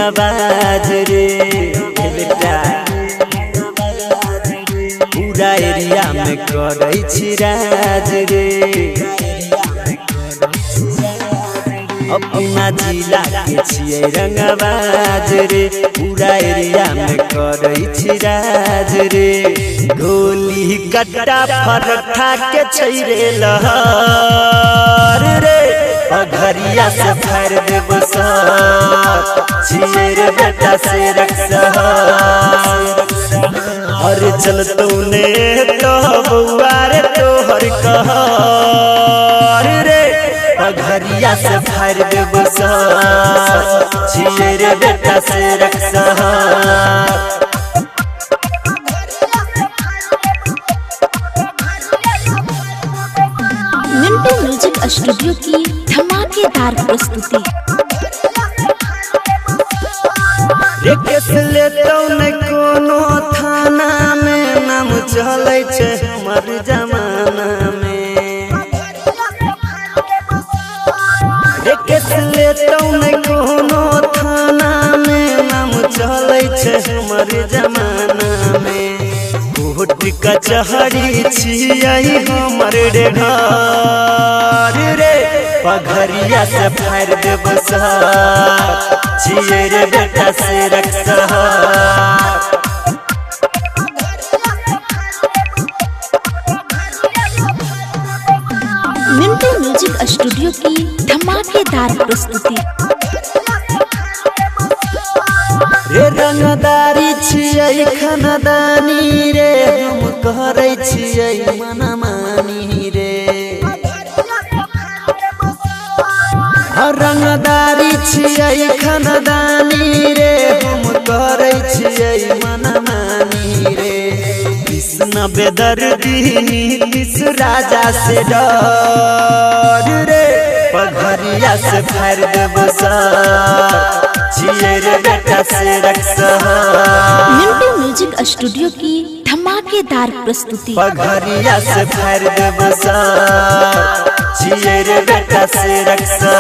रंगबाज रे बेटा पूरा एरिया में करै छी राज रे अपना जिला के छियै रंगबाज रे पूरा एरिया में करै छी राज रे गोली कट्टा फरठा के छै रे लहर रे घरिया से फाड़ देब सर छियै रे बेटा से रक्षा अरे चलतौ ने तो बउआ रे तोहर कहर रे घरिया से फाड़ देब सर छियै रे बेटा से रक्षा मिंटू म्यूजिक स्टूडियो की धमाकेदार प्रस्तुति। केस लेतौ न कोनो थाना में नाम चलै छै हमर जमाना में केस लेतौ न कोनो थाना में नाम चलै छै हमर जमाना में कोर्ट कचहरी छियै हमर रे घर रे पघरिया से फाड़ देब सर छियै रे बेटा से रक्षा मिंटू म्यूजिक स्टूडियो की धमाकेदार प्रस्तुति। रे रंगदारी छियै खानदानी रे हम करै छियै मनमानी रे रंगदारी छियै खानदानी रे हम करै छियै मनमानी रे कृष्ण बेदर्दी नीतीश राजा से डर रे पघरिया से फाड़ देब सर छियै रे बेटा से रक्षा मिंटू म्यूजिक स्टूडियो की धमाकेदार प्रस्तुति। पघरिया से फाड़ देब सर छियै रे बेटा से रक्षा